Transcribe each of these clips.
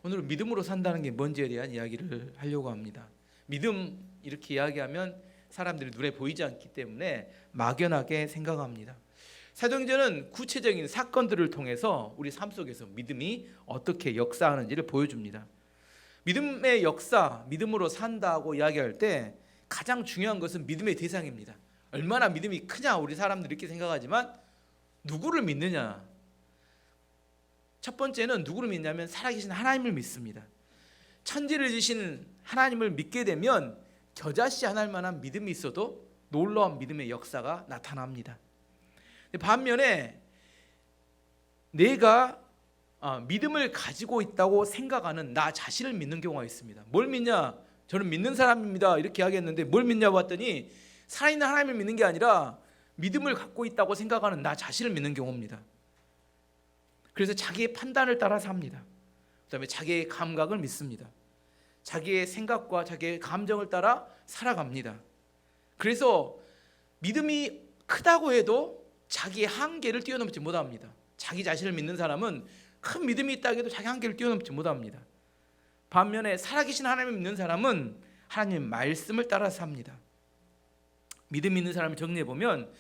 오늘은 믿음으로 산다는 게 뭔지에 대한 이야기를 하려고 합니다. 믿음 이렇게 이야기하면 사람들이 눈에 보이지 않기 때문에 막연하게 생각합니다. 사도행전은 구체적인 사건들을 통해서 우리 삶 속에서 믿음이 어떻게 역사하는지를 보여줍니다. 믿음의 역사, 믿음으로 산다고 이야기할 때 가장 중요한 것은 믿음의 대상입니다. 얼마나 믿음이 크냐 우리 사람들이 이렇게 생각하지만 누구를 믿느냐. 첫 번째는 누구를 믿냐면 살아계신 하나님을 믿습니다. 천지를 지신 하나님을 믿게 되면 겨자씨 하나일 만한 믿음이 있어도 놀라운 믿음의 역사가 나타납니다. 반면에 내가 믿음을 가지고 있다고 생각하는 나 자신을 믿는 경우가 있습니다. 뭘 믿냐? 저는 믿는 사람입니다. 이렇게 이야기했는데 뭘 믿냐고 봤더니 살아있는 하나님을 믿는 게 아니라 믿음을 갖고 있다고 생각하는 나 자신을 믿는 경우입니다. 그래서 자기의 판단을 따라 삽니다. 그다음에 자기의 감각을 믿습니다. 자기의 생각과 자기의 감정을 따라 살아갑니다. 그래서 믿음이 크다고 해도 자기의 한계를 뛰어넘지 못합니다. 자기 자신을 믿는 사람은 큰 믿음이 있다고 해도 자기 한계를 뛰어넘지 못합니다. 반면에 살아계신 하나님을 믿는 사람은 하나님의 말씀을 따라 삽니다. 믿음 있는 사람을 정리해보면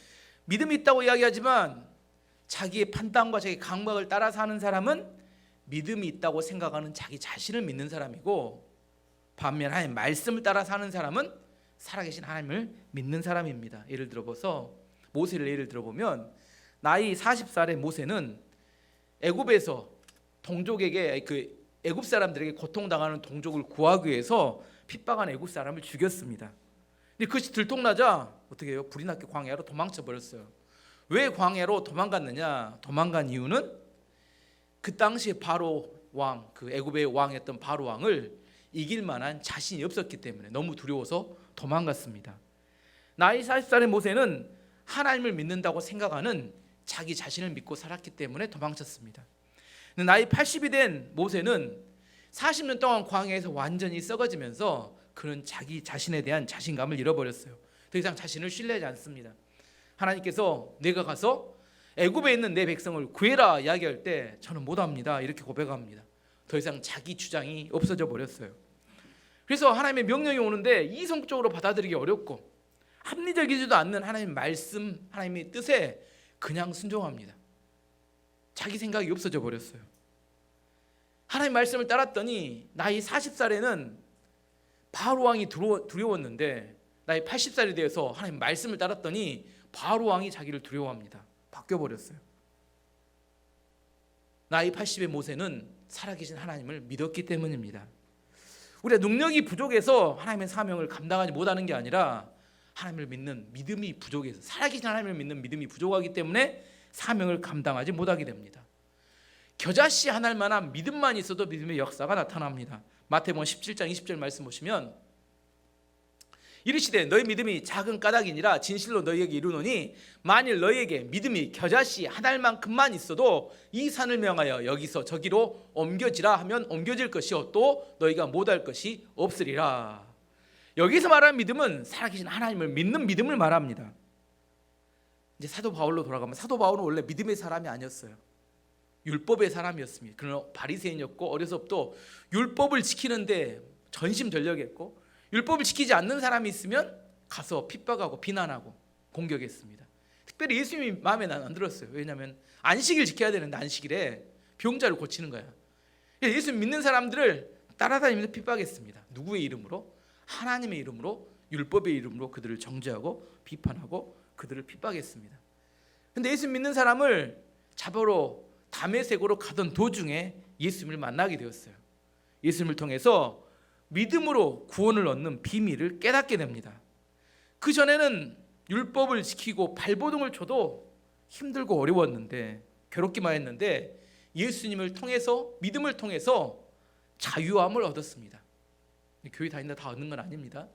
믿음이 있다고 이야기하지만 자기의 판단과 자기의 감각을 따라 사는 사람은 믿음이 있다고 생각하는 자기 자신을 믿는 사람이고, 반면 하나님의 말씀을 따라 사는 사람은 살아계신 하나님을 믿는 사람입니다. 예를 들어서 모세를 예를 들어보면 나이 40살의 모세는 애굽에서 동족에게 애굽 사람들에게 고통당하는 동족을 구하기 위해서 핍박한 애굽 사람을 죽였습니다. 근데 그것이 들통나자 어떻게 해요? 불이 났게 광야로 도망쳐 버렸어요. 왜 광야로 도망갔느냐? 도망간 이유는 그 당시에 바로 왕, 그 애굽의 왕이었던 바로 왕을 이길 만한 자신이 없었기 때문에 너무 두려워서 도망갔습니다. 나이 40살의 모세는 하나님을 믿는다고 생각하는 자기 자신을 믿고 살았기 때문에 도망쳤습니다. 나이 80이 된 모세는 40년 동안 광야에서 완전히 썩어지면서 그는 자기 자신에 대한 자신감을 잃어버렸어요. 더 이상 자신을 신뢰하지 않습니다. 하나님께서 내가 가서 애굽에 있는 내 백성을 구해라 이야기할 때 저는 못합니다 이렇게 고백합니다. 더 이상 자기 주장이 없어져 버렸어요. 그래서 하나님의 명령이 오는데 이성적으로 받아들이기 어렵고 합리적이지도 않는 하나님의 말씀, 하나님의 뜻에 그냥 순종합니다. 자기 생각이 없어져 버렸어요. 하나님의 말씀을 따랐더니 나이 40살에는 바로 왕이 두려웠는데 나이 80살이 되어서 하나님의 말씀을 따랐더니 바로 왕이 자기를 두려워합니다. 바뀌어버렸어요. 나이 80의 모세는 살아계신 하나님을 믿었기 때문입니다. 우리가 능력이 부족해서 하나님의 사명을 감당하지 못하는 게 아니라 하나님을 믿는 믿음이 부족해서, 살아계신 하나님을 믿는 믿음이 부족하기 때문에 사명을 감당하지 못하게 됩니다. 겨자씨 하나일 만한 믿음만 있어도 믿음의 역사가 나타납니다. 마태복음 17장 20절 말씀 보시면 이르시되 너희 믿음이 작은 까닭이니라 진실로 너희에게 이르노니 만일 너희에게 믿음이 겨자씨 하나만큼만 있어도 이 산을 명하여 여기서 저기로 옮겨지라 하면 옮겨질 것이요 또 너희가 못할 것이 없으리라. 여기서 말하는 믿음은 살아계신 하나님을 믿는 믿음을 말합니다. 이제 사도 바울로 돌아가면 사도 바울은 원래 믿음의 사람이 아니었어요. 율법의 사람이었습니다. 그는 바리새인이었고 어려서부터 율법을 지키는데 전심전력했고 율법을 지키지 않는 사람이 있으면 가서 핍박하고 비난하고 공격했습니다. 특별히 예수님이 마음에 안 들었어요. 왜냐하면 안식일 지켜야 되는데 안식일에 병자를 고치는 거야. 예수님 믿는 사람들을 따라다니면서 핍박했습니다. 누구의 이름으로? 하나님의 이름으로, 율법의 이름으로 그들을 정죄하고 비판하고 그들을 핍박했습니다. 그런데 예수 믿는 사람을 잡으러 다메섹으로 가던 도중에 예수님을 만나게 되었어요. 예수님을 통해서 믿음으로 구원을 얻는 비밀을 깨닫게 됩니다. 그 전에는 율법을 지키고 발버둥을 쳐도 힘들고 어려웠는데 괴롭기만 했는데 예수님을 통해서, 믿음을 통해서 자유함을 얻었습니다. 교회 다닌다 다 얻는 건 아닙니다.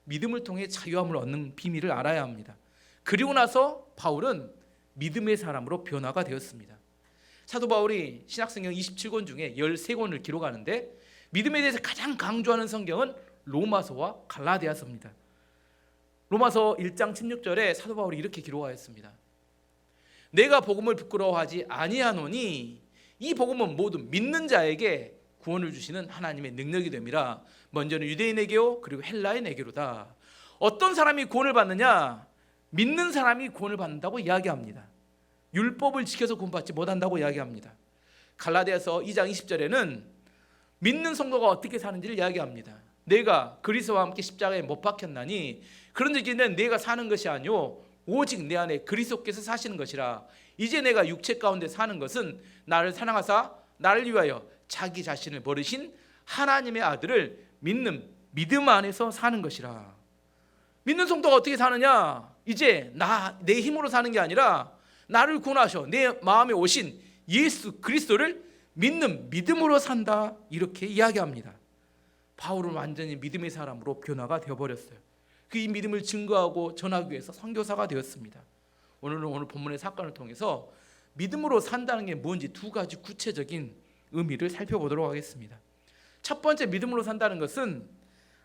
믿음을 통해 자유함을 얻는 비밀을 알아야 합니다. 그리고 나서 바울은 믿음의 사람으로 변화가 되었습니다. 사도 바울이 신약성경 27권 중에 13권을 기록하는데 믿음에 대해서 가장 강조하는 성경은 로마서와 갈라디아서입니다. 로마서 1장 16절에 사도 바울이 이렇게 기록하였습니다. 내가 복음을 부끄러워하지 아니하노니 이 복음은 모두 믿는 자에게 구원을 주시는 하나님의 능력이 됨이라. 먼저는 유대인에게요 그리고 헬라인에게로다. 어떤 사람이 구원을 받느냐? 믿는 사람이 구원을 받는다고 이야기합니다. 율법을 지켜서 구원받지 못한다고 이야기합니다. 갈라디아서 2장 20절에는 믿는 성도가 어떻게 사는지를 이야기합니다. 내가 그리스도와 함께 십자가에 못 박혔나니 그런즉 내가 사는 것이 아니요 오직 내 안에 그리스도께서 사시는 것이라. 이제 내가 육체 가운데 사는 것은 나를 사랑하사 나를 위하여 자기 자신을 버리신 하나님의 아들을 믿는 믿음 안에서 사는 것이라. 믿는 성도가 어떻게 사느냐? 이제 내 힘으로 사는 게 아니라 나를 구원하셔 내 마음에 오신 예수 그리스도를 믿는 믿음으로 산다, 이렇게 이야기합니다. 바울은 완전히 믿음의 사람으로 변화가 되어버렸어요. 이 믿음을 증거하고 전하기 위해서 선교사가 되었습니다. 오늘 본문의 사건을 통해서 믿음으로 산다는 게 뭔지 두 가지 구체적인 의미를 살펴보도록 하겠습니다. 첫 번째, 믿음으로 산다는 것은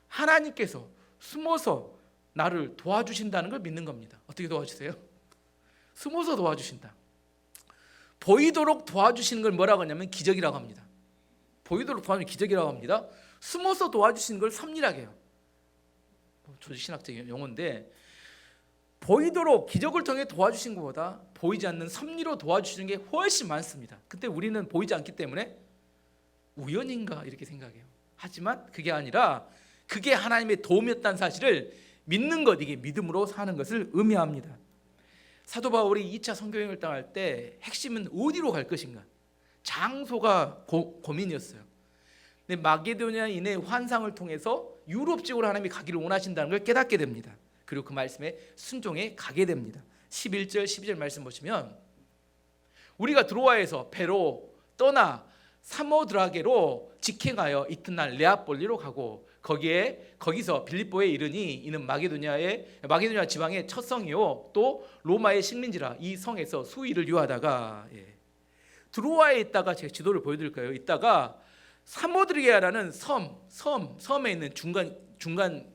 하나님께서 숨어서 나를 도와주신다는 걸 믿는 겁니다. 어떻게 도와주세요? 숨어서 도와주신다. 보이도록 도와주시는 걸 뭐라고 하냐면 기적이라고 합니다. 보이도록 도와주는 기적이라고 합니다. 숨어서 도와주시는 걸 섭리라고 해요. 조직신학적인 용어인데, 보이도록 기적을 통해 도와주신 것보다 보이지 않는 섭리로 도와주시는 게 훨씬 많습니다. 근데 우리는 보이지 않기 때문에 우연인가 이렇게 생각해요. 하지만 그게 아니라 그게 하나님의 도움이었다는 사실을 믿는 것, 이게 믿음으로 사는 것을 의미합니다. 사도 바울이 2차 선교여행을 떠날 때 핵심은 어디로 갈 것인가, 장소가 고민이었어요. 근데 마게도냐인의 환상을 통해서 유럽 쪽으로 하나님이 가기를 원하신다는 걸 깨닫게 됩니다. 그리고 그 말씀에 순종해 가게 됩니다. 11절 12절 말씀 보시면, 우리가 드로아에서 배로 떠나 사모드라게로 직행하여 이튿날 네아폴리로 가고 거기서 빌립보에 이르니 이는 마게도냐 지방의 첫 성이요 또 로마의 식민지라. 이 성에서 수일을 유하다가 드로아에 있다가 제가 지도를 보여드릴까요? 있다가 사모드리게라는 섬에 있는 중간을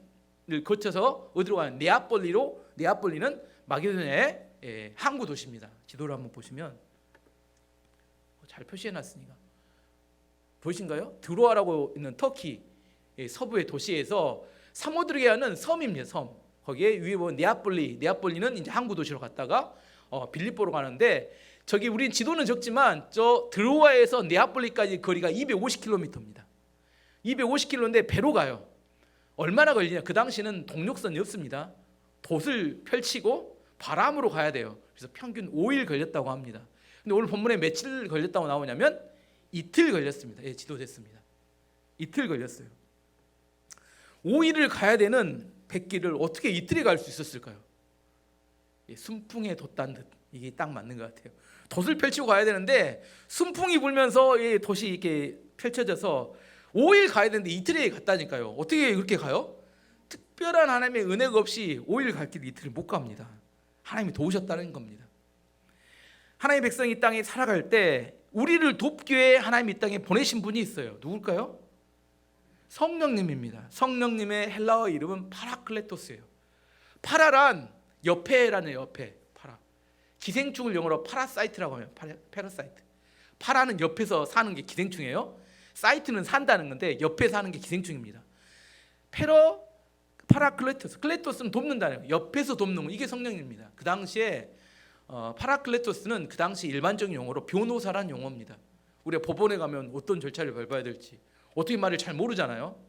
거쳐서 어디로 가는 네아폴리는 마게도냐의 항구 도시입니다. 지도를 한번 보시면 잘 표시해놨으니까 보이신가요? 드로아라고 있는 터키 서부의 도시에서 사모드리게아는 섬입니다. 섬. 거기에 위에 보면 네아폴리는 이제 항구 도시로 갔다가 빌립보로 가는데, 저기 우린 지도는 적지만 저 드로아에서 네아폴리까지 거리가 250km입니다. 250km인데 배로 가요. 얼마나 걸리냐? 그 당시는 동력선이 없습니다. 돛을 펼치고 바람으로 가야 돼요. 그래서 평균 5일 걸렸다고 합니다. 근데 오늘 본문에 며칠 걸렸다고 나오냐면 이틀 걸렸습니다. 지도됐습니다. 이틀 걸렸어요. 5일을 가야 되는 백길을 어떻게 이틀에 갈 수 있었을까요? 순풍에 돛단 듯, 이게 딱 맞는 것 같아요. 돛을 펼치고 가야 되는데 순풍이 불면서 돛이 이렇게 펼쳐져서 5일 가야 되는데 이틀에 갔다니까요. 어떻게 그렇게 가요? 특별한 하나님의 은혜가 없이 5일 갈 길 이틀을 못 갑니다. 하나님이 도우셨다는 겁니다. 하나님의 백성이 이 땅에 살아갈 때 우리를 돕기 위해 하나님이 이 땅에 보내신 분이 있어요. 누굴까요? 성령님입니다. 성령님의 헬라어 이름은 파라클레토스예요. 파라란 옆에라는 옆에, 파라. 기생충을 영어로 파라사이트라고 해요. 파라사이트. 파라는 옆에서 사는 게 기생충이에요. 사이트는 산다는 건데 옆에 사는 게 기생충입니다. 파라클레토스는 돕는다는 거예요. 옆에서 돕는 거, 이게 성령입니다. 그 당시에 파라클레토스는 그 당시 일반적인 용어로 변호사란 용어입니다. 우리가 법원에 가면 어떤 절차를 밟아야 될지 어떻게 말을 잘 모르잖아요.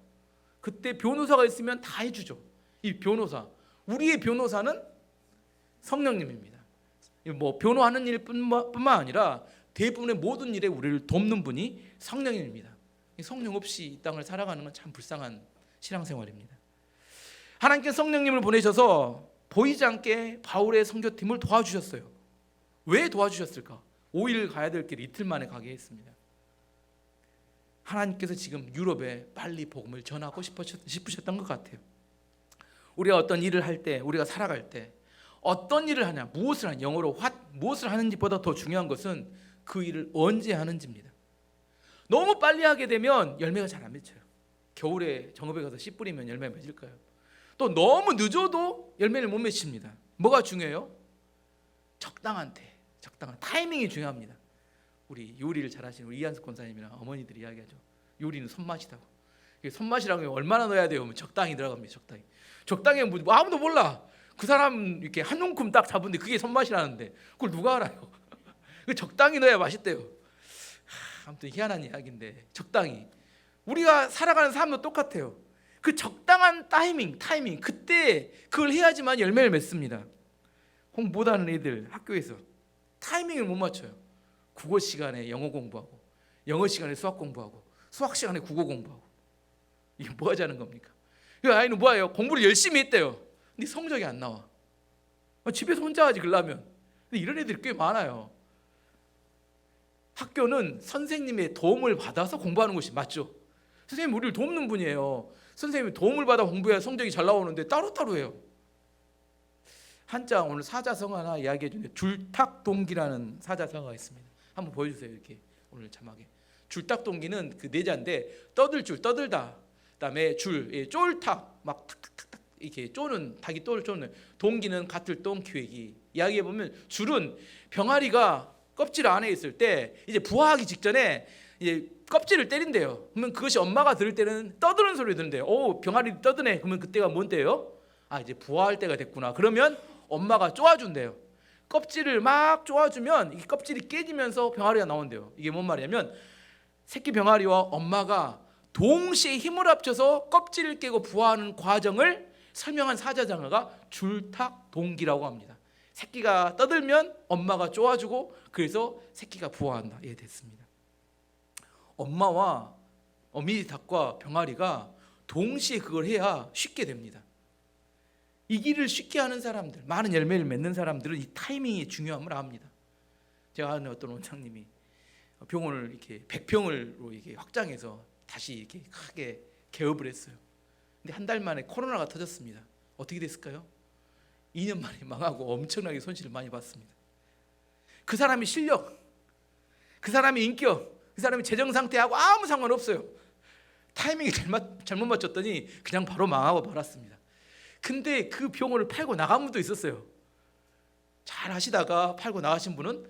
그때 변호사가 있으면 다 해주죠. 이 변호사, 우리의 변호사는 성령님입니다. 뭐 변호하는 일뿐만 아니라 대부분의 모든 일에 우리를 돕는 분이 성령님입니다. 성령 없이 이 땅을 살아가는 건 참 불쌍한 신앙생활입니다. 하나님께서 성령님을 보내셔서 보이지 않게 바울의 선교팀을 도와주셨어요. 왜 도와주셨을까? 5일 가야 될 길을 이틀 만에 가게 했습니다. 하나님께서 지금 유럽에 빨리 복음을 전하고 싶으셨던 것 같아요. 우리가 어떤 일을 할 때, 우리가 살아갈 때 어떤 일을 하냐, 무엇을 하냐, 영어로 무엇을 하는지보다 더 중요한 것은 그 일을 언제 하는지입니다. 너무 빨리 하게 되면 열매가 잘 안 맺혀요. 겨울에 정읍에 가서 씨 뿌리면 열매가 맺을까요? 또 너무 늦어도 열매를 못 맺힙니다. 뭐가 중요해요? 적당한 타이밍이 중요합니다. 우리 요리를 잘하시는 우리 이한숙 권사님이랑 어머니들이 이야기하죠. 요리는 손맛이다고. 손맛이라는 게 얼마나 넣어야 돼요? 적당히 들어갑니다. 적당히 뭐 아무도 몰라. 그 사람 이렇게 한 움큼 딱 잡은데 그게 손맛이라는데 그걸 누가 알아요? 적당히 넣어야 맛있대요. 아무튼 희한한 이야기인데 적당히. 우리가 살아가는 삶도 똑같아요. 그 적당한 타이밍 그때 그걸 해야지만 열매를 맺습니다. 공부 못하는 애들 학교에서 타이밍을 못 맞춰요. 국어 시간에 영어 공부하고, 영어 시간에 수학 공부하고, 수학 시간에 국어 공부하고. 이게 뭐 하자는 겁니까? 그 아이는 뭐예요? 공부를 열심히 했대요. 근데 성적이 안 나와. 집에서 혼자 하지 그러면. 근데 이런 애들이 꽤 많아요. 학교는 선생님의 도움을 받아서 공부하는 것이 맞죠. 선생님이 우리를 돕는 분이에요. 선생님이 도움을 받아 공부해야 성적이 잘 나오는데 따로따로 해요. 한자 오늘 사자성어 하나 이야기해 주는데 줄탁동기라는 사자성어가 있습니다. 한번 보여주세요. 이렇게 오늘 자막에. 줄탁동기는 그 내자인데 떠들 줄, 떠들다. 그다음에 줄, 쫄탁 막 탁탁탁탁 이렇게 쪼는 닭이 똘 쪼는. 동기는 같을 똥 기획이. 이야기해 보면 줄은 병아리가 껍질 안에 있을 때 이제 부화하기 직전에 이제 껍질을 때린대요. 그러면 그것이 엄마가 들을 때는 떠드는 소리 듣는데요. 오, 병아리 떠드네. 그러면 그때가 뭔데요? 아, 이제 부화할 때가 됐구나. 그러면 엄마가 쪼아준대요. 껍질을 막 쪼아주면 이 껍질이 깨지면서 병아리가 나온대요. 이게 뭔 말이냐면 새끼 병아리와 엄마가 동시에 힘을 합쳐서 껍질을 깨고 부화하는 과정을 설명한 사자성어가 줄탁동기라고 합니다. 새끼가 떠들면 엄마가 쪼아주고 그래서 새끼가 부화한다. 예, 됐습니다. 엄마와 어미닭과 병아리가 동시에 그걸 해야 쉽게 됩니다. 이 길을 쉽게 하는 사람들, 많은 열매를 맺는 사람들은 이 타이밍이 중요함을 압니다. 제가 아는 어떤 원장님이 병원을 이렇게 100평으로 이렇게 확장해서 다시 이렇게 크게 개업을 했어요. 근데 한 달 만에 코로나가 터졌습니다. 어떻게 됐을까요? 2년 만에 망하고 엄청나게 손실을 많이 봤습니다. 그 사람의 실력, 그 사람의 인격, 그 사람의 재정 상태하고 아무 상관없어요. 타이밍이 잘못 맞췄더니 그냥 바로 망하고 말았습니다. 근데 그 병원을 팔고 나간 분도 있었어요. 잘 하시다가 팔고 나가신 분은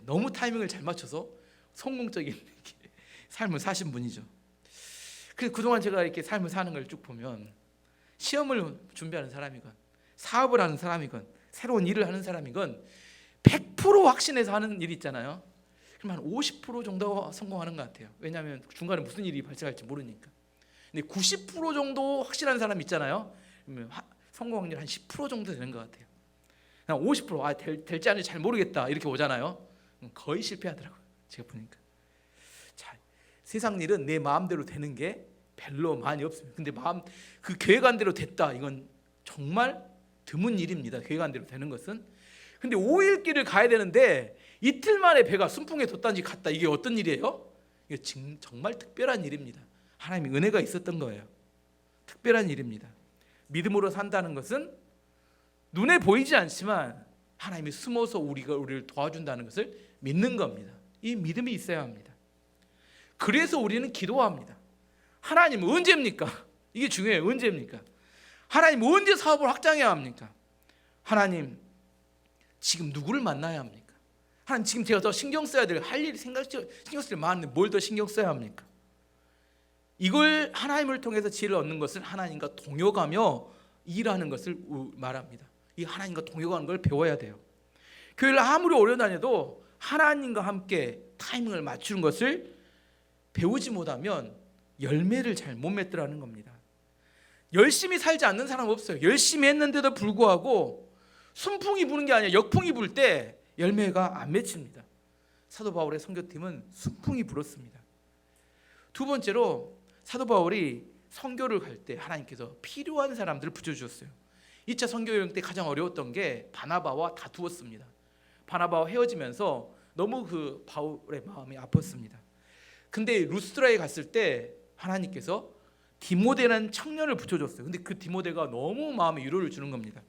너무 타이밍을 잘 맞춰서 성공적인 삶을 사신 분이죠. 그래서 그동안 제가 이렇게 삶을 사는 걸 쭉 보면 시험을 준비하는 사람이건 사업을 하는 사람이건 새로운 일을 하는 사람이건 100% 확신해서 하는 일이 있잖아요. 그럼 한 50% 정도 성공하는 것 같아요. 왜냐하면 중간에 무슨 일이 발생할지 모르니까. 근데 90% 정도 확실한 사람 있잖아요. 그러면 성공 확률 한 10% 정도 되는 것 같아요. 50% 될지 안 될지 잘 모르겠다 이렇게 오잖아요. 거의 실패하더라고요. 제가 보니까. 자, 세상 일은 내 마음대로 되는 게 별로 많이 없습니다. 근데 그 계획한 대로 됐다 이건 정말 드문 일입니다. 계획한 대로 되는 것은. 근데 5일 길을 가야 되는데 이틀 만에 배가 순풍에 돛단지 갔다. 이게 어떤 일이에요? 이게 정말 특별한 일입니다. 하나님의 은혜가 있었던 거예요. 특별한 일입니다. 믿음으로 산다는 것은 눈에 보이지 않지만 하나님이 숨어서 우리를 도와준다는 것을 믿는 겁니다. 이 믿음이 있어야 합니다. 그래서 우리는 기도합니다. 하나님 언제입니까? 이게 중요해요. 언제입니까? 하나님 언제 사업을 확장해야 합니까? 하나님 지금 누구를 만나야 합니까? 하나님 지금 제가 더 신경 써야 될 할 일이 신경 쓸 일 많은데 뭘 더 신경 써야 합니까? 이걸 하나님을 통해서 지혜를 얻는 것은 하나님과 동역하며 일하는 것을 말합니다. 이 하나님과 동역하는 걸 배워야 돼요. 교회를 아무리 오래 다녀도 하나님과 함께 타이밍을 맞추는 것을 배우지 못하면 열매를 잘 못 맺더라는 겁니다. 열심히 살지 않는 사람 없어요. 열심히 했는데도 불구하고 순풍이 부는 게 아니라 역풍이 불 때 열매가 안 맺힙니다. 사도 바울의 선교팀은 순풍이 불었습니다. 두 번째로 사도 바울이 선교를 갈 때 하나님께서 필요한 사람들을 붙여주셨어요. 2차 선교 여행 때 가장 어려웠던 게 바나바와 다투었습니다. 바나바와 헤어지면서 너무 그 바울의 마음이 아팠습니다. 근데 루스드라에 갔을 때 하나님께서 디모데라는 청년을 붙여줬어요. 근데 그 디모데가 너무 마음에 위로를 주는 겁니다.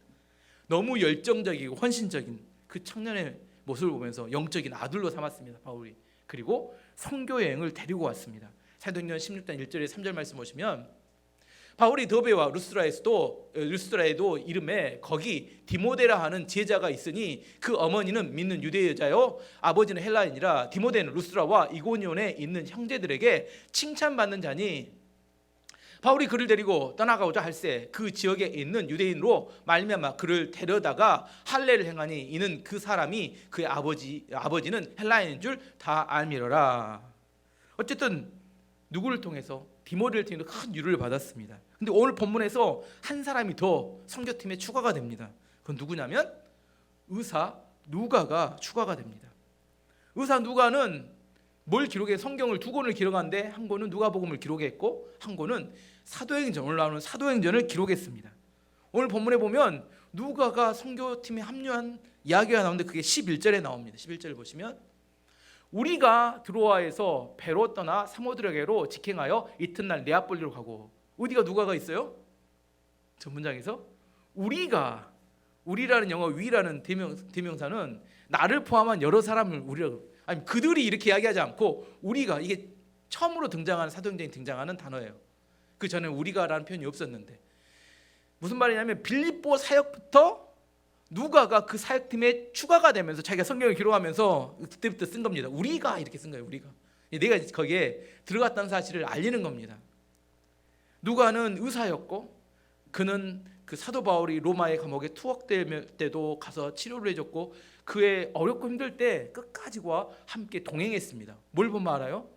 너무 열정적이고 헌신적인 그 청년의 모습을 보면서 영적인 아들로 삼았습니다. 바울이. 그리고 선교 여행을 데리고 왔습니다. 사도행전 16장 1절에 3절 말씀 보시면 바울이 더베와 루스드라에도 이름에 거기 디모데라 하는 제자가 있으니 그 어머니는 믿는 유대 여자요 아버지는 헬라인이라 디모데는 루스드라와 이고니온에 있는 형제들에게 칭찬받는 자니 바울이 그를 데리고 떠나가고자 할새 그 지역에 있는 유대인으로 말미암아 그를 데려다가 할례를 행하니 이는 그 사람이 그의 아버지는 헬라인인 줄 다 알미러라. 어쨌든 누구를 통해서 디모데를 통해서 큰 위로를 받았습니다. 근데 오늘 본문에서 한 사람이 더 선교팀에 추가가 됩니다. 그건 누구냐면 의사 누가가 추가가 됩니다. 의사 누가는 뭘 기록해? 성경을 두 권을 기록하는데 한 권은 누가복음을 기록했고 한 권은 사도행전, 오늘 나오는 사도행전을 기록했습니다. 오늘 본문에 보면 누가가 선교팀에 합류한 이야기가 나오는데 그게 11절에 나옵니다. 11절을 보시면 우리가 드로아에서 배로 떠나 사모드라게로 직행하여 이튿날 네아폴리로 가고 어디가 누가가 있어요? 전 문장에서 우리라는 영어 위라는 대명사는 나를 포함한 여러 사람을 우리라고 아니 그들이 이렇게 이야기하지 않고 우리가 이게 처음으로 등장하는 사도행전에 등장하는 단어예요. 그 전에 우리가라는 표현이 없었는데 무슨 말이냐면 빌립보 사역부터 누가가 그 사역팀에 추가가 되면서 자기가 성경을 기록하면서 그때부터 쓴 겁니다. 우리가 이렇게 쓴 거예요. 우리가 내가 거기에 들어갔다는 사실을 알리는 겁니다. 누가는 의사였고 그는 그 사도 바울이 로마의 감옥에 투옥될 때도 가서 치료를 해줬고 그의 어렵고 힘들 때 끝까지와 함께 동행했습니다. 뭘 보면 알아요?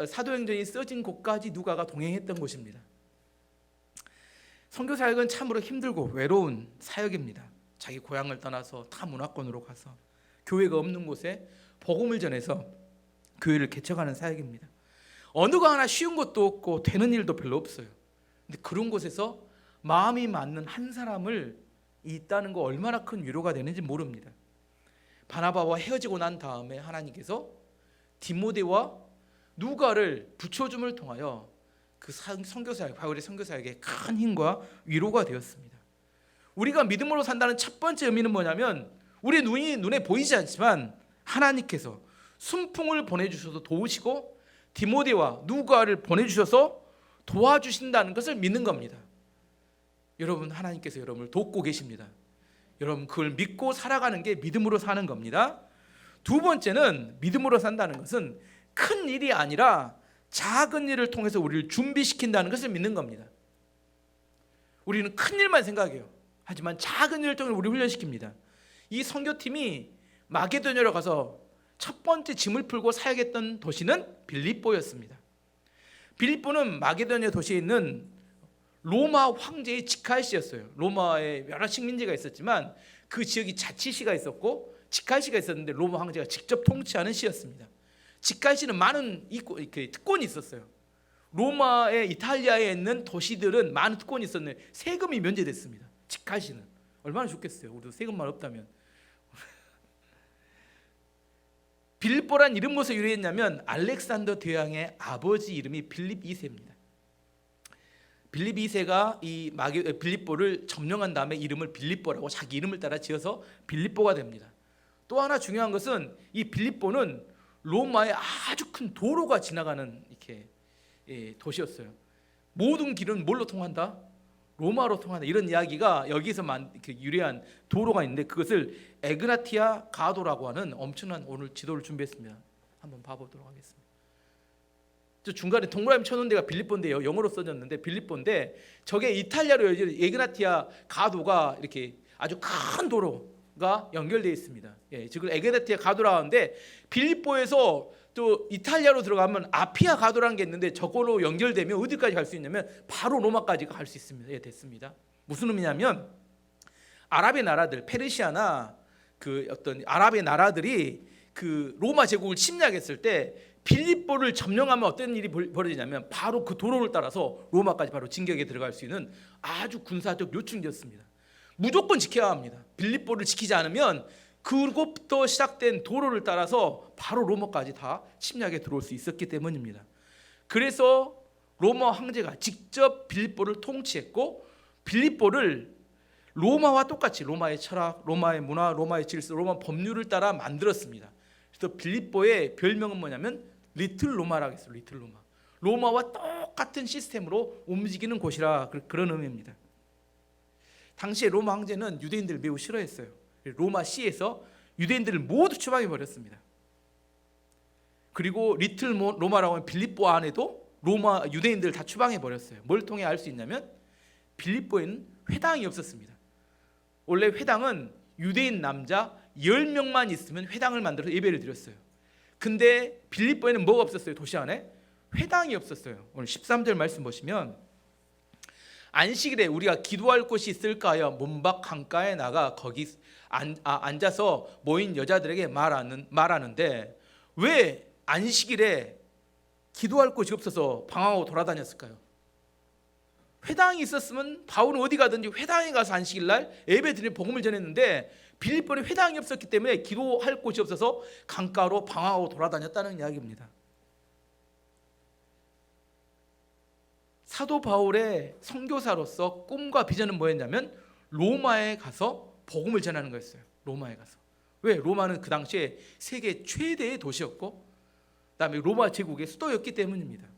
사도행전이 써진 곳까지 누가가 동행했던 곳입니다. 선교 사역은 참으로 힘들고 외로운 사역입니다. 자기 고향을 떠나서 타 문화권으로 가서 교회가 없는 곳에 복음을 전해서 교회를 개척하는 사역입니다. 어느 거 하나 쉬운 것도 없고 되는 일도 별로 없어요. 근데 그런 곳에서 마음이 맞는 한 사람을 있다는 거 얼마나 큰 위로가 되는지 모릅니다. 바나바와 헤어지고 난 다음에 하나님께서 디모데와 누가를 붙여줌을 통하여 그 선교사역, 바울의 선교사역에 큰 힘과 위로가 되었습니다. 우리가 믿음으로 산다는 첫 번째 의미는 뭐냐면 우리 눈에 보이지 않지만 하나님께서 순풍을 보내주셔서 도우시고 디모데와 누가를 보내주셔서 도와주신다는 것을 믿는 겁니다. 여러분 하나님께서 여러분을 돕고 계십니다. 여러분 그걸 믿고 살아가는 게 믿음으로 사는 겁니다. 두 번째는 믿음으로 산다는 것은 큰 일이 아니라 작은 일을 통해서 우리를 준비시킨다는 것을 믿는 겁니다. 우리는 큰 일만 생각해요. 하지만 작은 일을 통해 우리를 훈련시킵니다. 이 선교팀이 마게도냐로 가서 첫 번째 짐을 풀고 사역했던 도시는 빌립보였습니다. 빌립보는 마게도냐 도시에 있는 로마 황제의 직할시였어요. 로마에 여러 식민지가 있었지만 그 지역이 자치시가 있었고 직할시가 있었는데 로마 황제가 직접 통치하는 시였습니다. 직할시는 많은 특권이 있었어요. 로마의 이탈리아에 있는 도시들은 많은 특권이 있었는데 세금이 면제됐습니다. 직할시는 얼마나 좋겠어요. 우리도 세금만 없다면. 빌립보란 이름 것에 유래했냐면 알렉산더 대왕의 아버지 이름이 빌립 2세입니다. 빌립 2세가 이 빌립보를 점령한 다음에 이름을 빌립보라고 자기 이름을 따라 지어서 빌립보가 됩니다. 또 하나 중요한 것은 이 빌립보는 로마의 아주 큰 도로가 지나가는 이렇게 도시였어요. 모든 길은 뭘로 통한다? 로마로 통한다. 이런 이야기가 여기서 유래한 도로가 있는데 그것을 에그나티아 가도라고 하는 엄청난 오늘 지도를 준비했습니다. 한번 봐보도록 하겠습니다. 저 중간에 동그라미 쳐놓은 데가 빌립보인데요. 영어로 써졌는데 빌립보인데 저게 이탈리아로 에그나티아 가도가 이렇게 아주 큰 도로가 연결되어 있습니다. 지금 에그나티아 가도라고 하는데 빌립보에서 또 이탈리아로 들어가면 아피아 가도라는 게 있는데 저걸로 연결되면 어디까지 갈 수 있냐면 바로 로마까지 갈 수 있습니다. 됐습니다. 무슨 의미냐면 아랍의 나라들 페르시아나 그 어떤 아랍의 나라들이 그 로마 제국을 침략했을 때 빌립보를 점령하면 어떤 일이 벌어지냐면 바로 그 도로를 따라서 로마까지 바로 진격에 들어갈 수 있는 아주 군사적 요충지였습니다. 무조건 지켜야 합니다. 빌립보를 지키지 않으면 그곳부터 시작된 도로를 따라서 바로 로마까지 다 침략에 들어올 수 있었기 때문입니다. 그래서 로마 황제가 직접 빌립보를 통치했고 빌립보를 로마와 똑같이 로마의 철학, 로마의 문화, 로마의 질서, 로마 법률을 따라 만들었습니다. 그래서 빌립보의 별명은 뭐냐면 리틀 로마라고 했어요. 리틀 로마. 로마와 똑같은 시스템으로 움직이는 곳이라 그런 의미입니다. 당시에 로마 황제는 유대인들을 매우 싫어했어요. 로마 시에서 유대인들을 모두 추방해 버렸습니다. 그리고 리틀 로마라고 하는 빌립보 안에도 로마 유대인들을 다 추방해 버렸어요. 뭘 통해 알 수 있냐면 빌립보에는 회당이 없었습니다. 원래 회당은 유대인 남자 10명만 있으면 회당을 만들어서 예배를 드렸어요. 근데 빌립보에는 뭐가 없었어요? 도시 안에 회당이 없었어요. 오늘 13절 말씀 보시면 안식일에 우리가 기도할 곳이 있을까 하여 문밖 강가에 나가 거기 앉아서 모인 여자들에게 말하는데 왜 안식일에 기도할 곳이 없어서 방황하고 돌아다녔을까요? 회당이 있었으면 바울은 어디 가든지 회당에 가서 안식일 날 예배 드리는 복음을 전했는데 빌립보는 회당이 없었기 때문에 기도할 곳이 없어서 강가로 방황하고 돌아다녔다는 이야기입니다. 사도 바울의 선교사로서 꿈과 비전은 뭐였냐면 로마에 가서 복음을 전하는 거였어요. 로마에 가서. 왜? 로마는 그 당시에 세계 최대의 도시였고 그다음에 로마 제국의 수도였기 때문입니다.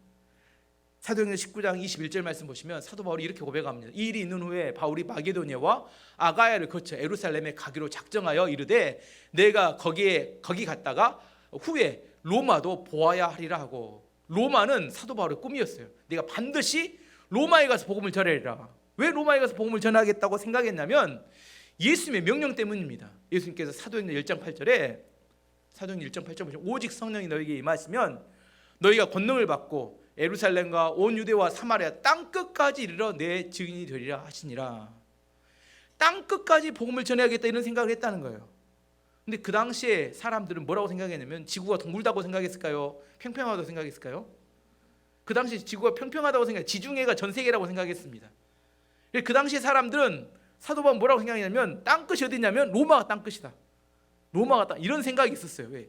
사도행전 19장 21절 말씀 보시면 사도 바울이 이렇게 고백합니다. 이 일이 있는 후에 바울이 마게도니아와 아가야를 거쳐 예루살렘에 가기로 작정하여 이르되 내가 거기 갔다가 후에 로마도 보아야 하리라 하고, 로마는 사도 바울의 꿈이었어요. 내가 반드시 로마에 가서 복음을 전하리라. 왜 로마에 가서 복음을 전하겠다고 생각했냐면 예수님의 명령 때문입니다. 예수님께서 사도행전 1장 8절에 보시면 오직 성령이 너에게 임하시면 너희가 권능을 받고 예루살렘과 온 유대와 사마리아 땅 끝까지 이르러 내 증인이 되리라 하시니라. 땅 끝까지 복음을 전해야겠다 이런 생각을 했다는 거예요. 근데 그 당시에 사람들은 뭐라고 생각했냐면 지구가 둥글다고 생각했을까요? 평평하다고 생각했을까요? 그 당시에 지구가 평평하다고 지중해가 전 세계라고 생각했습니다. 그 당시에 사람들은 사도 바울은 뭐라고 생각했냐면 땅끝이 어디냐면 로마가 땅끝이다. 로마가 땅, 이런 생각이 있었어요. 왜?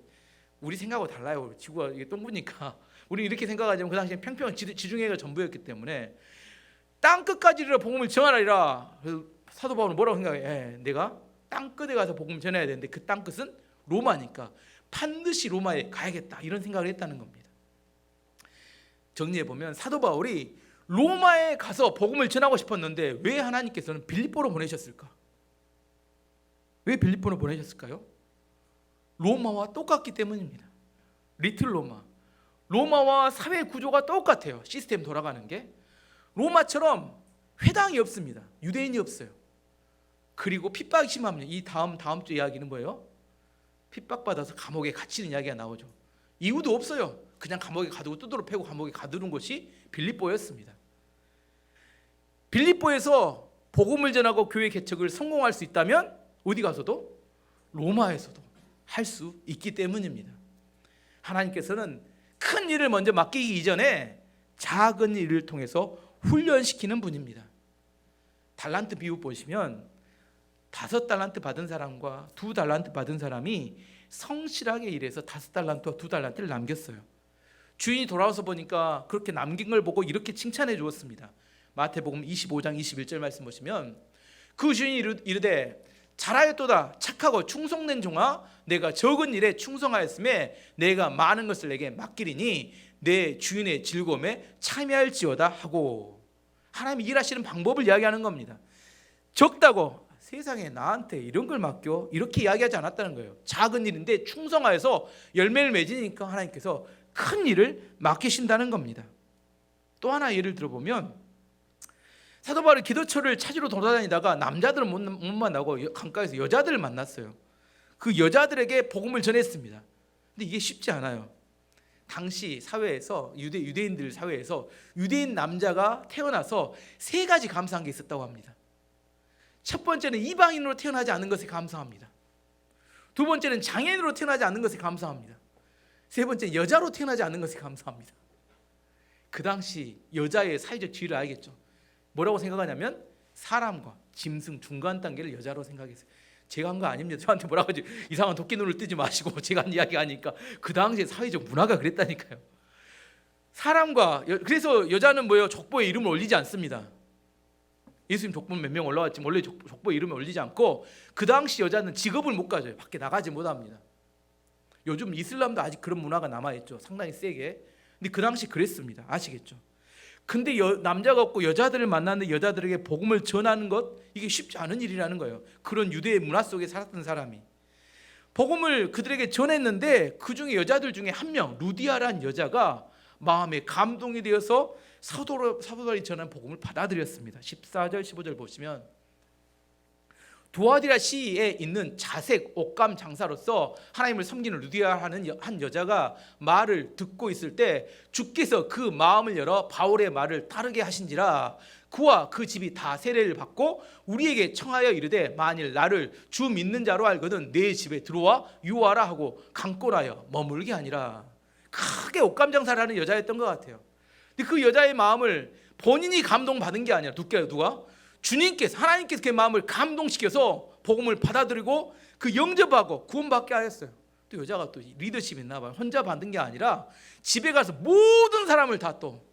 우리 생각하고 달라요. 지구가 이게 동그니까 우리 이렇게 생각하지만 그 당시에 평평한 지중해가 전부였기 때문에 땅 끝까지 이르러 복음을 전하리라. 그래서 사도 바울은 뭐라고 생각해? 내가 땅 끝에 가서 복음을 전해야 되는데 그 땅 끝은 로마니까 반드시 로마에 가야겠다 이런 생각을 했다는 겁니다. 정리해 보면 사도 바울이 로마에 가서 복음을 전하고 싶었는데 왜 하나님께서는 빌립보로 보내셨을까? 왜 빌립보로 보내셨을까요? 로마와 똑같기 때문입니다. 리틀 로마. 로마와 사회 구조가 똑같아요. 시스템 돌아가는 게. 로마처럼 회당이 없습니다. 유대인이 없어요. 그리고 핍박이 심합니다. 이 다음 주 이야기는 뭐예요? 핍박받아서 감옥에 갇히는 이야기가 나오죠. 이유도 없어요. 그냥 감옥에 가두고 두드러 패고 감옥에 가두는 곳이 빌립보였습니다. 빌립보에서 복음을 전하고 교회 개척을 성공할 수 있다면 어디 가서도 로마에서도 할 수 있기 때문입니다. 하나님께서는 큰 일을 먼저 맡기기 이전에 작은 일을 통해서 훈련시키는 분입니다. 달란트 비유 보시면 5달란트 받은 사람과 2달란트 받은 사람이 성실하게 일해서 5달란트와 2달란트를 남겼어요. 주인이 돌아와서 보니까 그렇게 남긴 걸 보고 이렇게 칭찬해 주었습니다. 마태복음 25장 21절 말씀 보시면 그 주인이 이르되 잘하였도다 착하고 충성된 종아 내가 적은 일에 충성하였음에 내가 많은 것을 내게 맡기리니 내 주인의 즐거움에 참여할지어다 하고, 하나님이 일하시는 방법을 이야기하는 겁니다. 적다고 세상에 나한테 이런 걸 맡겨 이렇게 이야기하지 않았다는 거예요. 작은 일인데 충성하여서 열매를 맺으니까 하나님께서 큰 일을 맡기신다는 겁니다. 또 하나 예를 들어보면 사도 바울이 기도처를 찾으러 돌아다니다가 남자들은 못 만나고 강가에서 여자들을 만났어요. 그 여자들에게 복음을 전했습니다. 근데 이게 쉽지 않아요. 당시 사회에서 유대인들 사회에서 유대인 남자가 태어나서 3가지 감사한 게 있었다고 합니다. 첫 번째는 이방인으로 태어나지 않는 것에 감사합니다. 두 번째는 장애인으로 태어나지 않는 것에 감사합니다. 세 번째는 여자로 태어나지 않는 것에 감사합니다. 그 당시 여자의 사회적 지위를 알겠죠. 뭐라고 생각하냐면 사람과 짐승 중간 단계를 여자로 생각했어요. 제가 한 거 아닙니다. 저한테 뭐라고 하지 이상한 도끼 눈을 뜨지 마시고 제가 한 이야기 하니까 그 당시에 사회적 문화가 그랬다니까요. 사람과 그래서 여자는 뭐예요? 족보에 이름을 올리지 않습니다. 예수님 족보는 몇 명 올라왔지만 원래 족보에 이름을 올리지 않고 그 당시 여자는 직업을 못 가져요. 밖에 나가지 못합니다. 요즘 이슬람도 아직 그런 문화가 남아있죠. 상당히 세게. 근데 그 당시 그랬습니다. 아시겠죠? 근데 남자가 없고 여자들을 만났는데 여자들에게 복음을 전하는 것, 이게 쉽지 않은 일이라는 거예요. 그런 유대의 문화 속에 살았던 사람이 복음을 그들에게 전했는데 그 중에 여자들 중에 한 명, 루디아라는 여자가 마음에 감동이 되어서 사도바울이 전한 복음을 받아들였습니다. 14절 15절 보시면 두아디라 시에 있는 자색 옷감 장사로서 하나님을 섬기는 루디아라는 한 여자가 말을 듣고 있을 때 주께서 그 마음을 열어 바울의 말을 따르게 하신지라 그와 그 집이 다 세례를 받고 우리에게 청하여 이르되 만일 나를 주 믿는 자로 알거든 내 집에 들어와 유하라 하고 강권하여 머물게 하니라. 크게 옷감 장사를 하는 여자였던 것 같아요. 근데 그 여자의 마음을 본인이 감동받은 게 아니라 누가? 주님께서, 하나님께서 그 마음을 감동시켜서 복음을 받아들이고 그 영접하고 구원받게 하였어요. 또 여자가 또 리더십이 있나 봐요. 혼자 받은 게 아니라 집에 가서 모든 사람을 다 또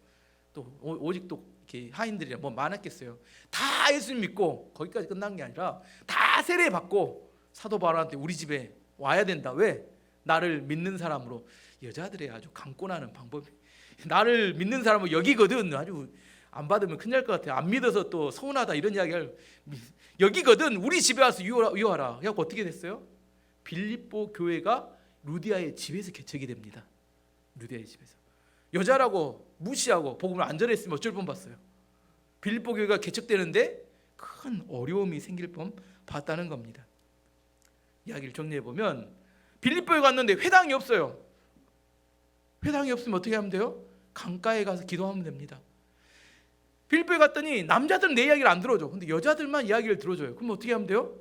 오직 또 이렇게 하인들이라 뭐 많았겠어요. 다 예수님 믿고 거기까지 끝난 게 아니라 다 세례 받고 사도 바울한테 우리 집에 와야 된다. 왜? 나를 믿는 사람으로. 여자들의 아주 강권하는 방법이, 나를 믿는 사람은 여기거든. 아주 안 받으면 큰일 날 것 같아요. 안 믿어서 또 서운하다 이런 이야기를, 여기거든 우리 집에 와서 유하라. 그래서 어떻게 됐어요? 빌립보 교회가 루디아의 집에서 개척이 됩니다. 루디아의 집에서. 여자라고 무시하고 복음을 안 전했으면 어쩔 뻔 봤어요. 빌립보 교회가 개척되는데 큰 어려움이 생길 뻔 봤다는 겁니다. 이야기를 정리해 보면 빌립보에 갔는데 회당이 없어요. 회당이 없으면 어떻게 하면 돼요? 강가에 가서 기도하면 됩니다. 빌립보에 갔더니 남자들은 내 이야기를 안 들어줘. 근데 여자들만 이야기를 들어줘요. 그럼 어떻게 하면 돼요?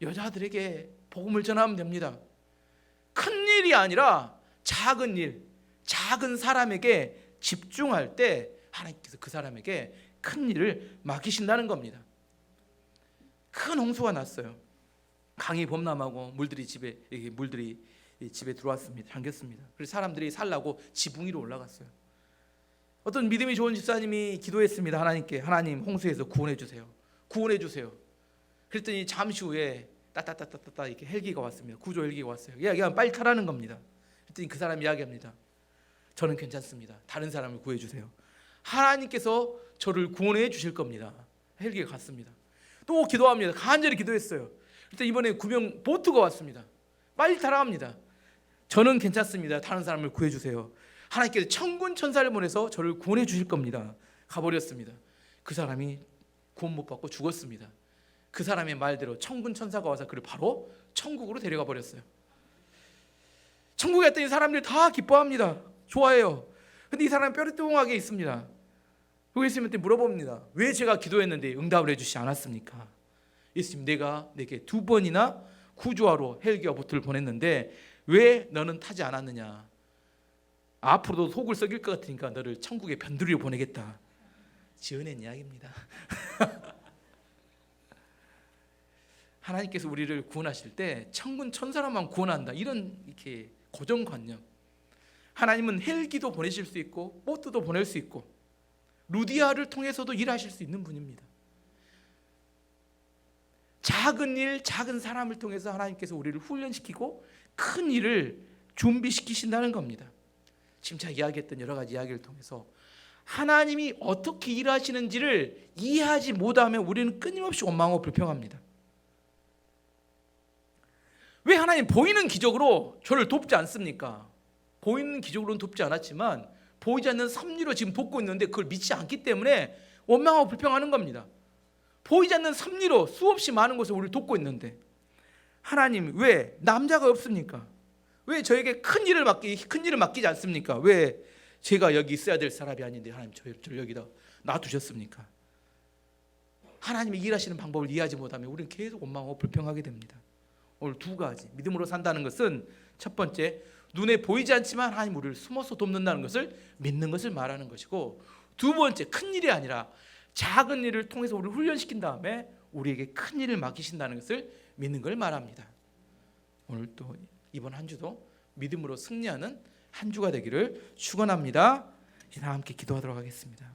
여자들에게 복음을 전하면 됩니다. 큰 일이 아니라 작은 일, 작은 사람에게 집중할 때 하나님께서 그 사람에게 큰 일을 맡기신다는 겁니다. 큰 홍수가 났어요. 강이 범람하고 물들이 집에 들어왔습니다. 잠겼습니다. 그래서 사람들이 살라고 지붕 위로 올라갔어요. 어떤 믿음이 좋은 집사님이 기도했습니다. 하나님께, 하나님 홍수에서 구원해 주세요. 구원해 주세요. 그랬더니 잠시 후에 따따따따따 이렇게 헬기가 왔습니다. 구조 헬기가 왔어요. 이야기하면 빨리 타라는 겁니다. 그랬더니 그 사람이 이야기합니다. 저는 괜찮습니다. 다른 사람을 구해 주세요. 하나님께서 저를 구원해 주실 겁니다. 헬기가 갔습니다. 또 기도합니다. 간절히 기도했어요. 그랬더니 이번에 구명 보트가 왔습니다. 빨리 타라 합니다. 저는 괜찮습니다. 다른 사람을 구해 주세요. 하나님께서 천군 천사를 보내서 저를 구원해 주실 겁니다. 가버렸습니다. 그 사람이 구원 못 받고 죽었습니다. 그 사람의 말대로 천군 천사가 와서 그를 바로 천국으로 데려가 버렸어요. 천국에 갔더니 사람들이 다 기뻐합니다. 좋아해요. 근데 이 사람은 뾰루뚱하게 있습니다. 여기 있으면 물어봅니다. 왜 제가 기도했는데 응답을 해주시지 않았습니까? 예수님, 내가 내게 2번이나 구조하러 헬기와 보트를 보냈는데 왜 너는 타지 않았느냐? 앞으로도 속을 썩일 것 같으니까 너를 천국에 변두리로 보내겠다. 지어낸 이야기입니다. 하나님께서 우리를 구원하실 때 천군 천사로만 구원한다, 이런 이렇게 고정관념. 하나님은 헬기도 보내실 수 있고 보트도 보낼 수 있고 루디아를 통해서도 일하실 수 있는 분입니다. 작은 일, 작은 사람을 통해서 하나님께서 우리를 훈련시키고 큰 일을 준비시키신다는 겁니다. 지금 제가 이야기했던 여러 가지 이야기를 통해서 하나님이 어떻게 일하시는지를 이해하지 못하면 우리는 끊임없이 원망하고 불평합니다. 왜 하나님 보이는 기적으로 저를 돕지 않습니까? 보이는 기적으로는 돕지 않았지만 보이지 않는 섭리로 지금 돕고 있는데 그걸 믿지 않기 때문에 원망하고 불평하는 겁니다. 보이지 않는 섭리로 수없이 많은 곳에 우리를 돕고 있는데 하나님 왜 남자가 없습니까? 왜 저에게 큰 일을 맡기지 않습니까? 왜 제가 여기 있어야 될 사람이 아닌데 하나님 저를 여기다 놔두셨습니까? 하나님이 일하시는 방법을 이해하지 못하면 우리는 계속 원망하고 불평하게 됩니다. 오늘 2가지 믿음으로 산다는 것은 첫 번째, 눈에 보이지 않지만 하나님 우리를 숨어서 돕는다는 것을 믿는 것을 말하는 것이고, 2번째, 큰 일이 아니라 작은 일을 통해서 우리를 훈련시킨 다음에 우리에게 큰 일을 맡기신다는 것을 믿는 걸 말합니다. 오늘 또 이번 한 주도 믿음으로 승리하는 한 주가 되기를 축원합니다. 이제 함께 기도하도록 하겠습니다.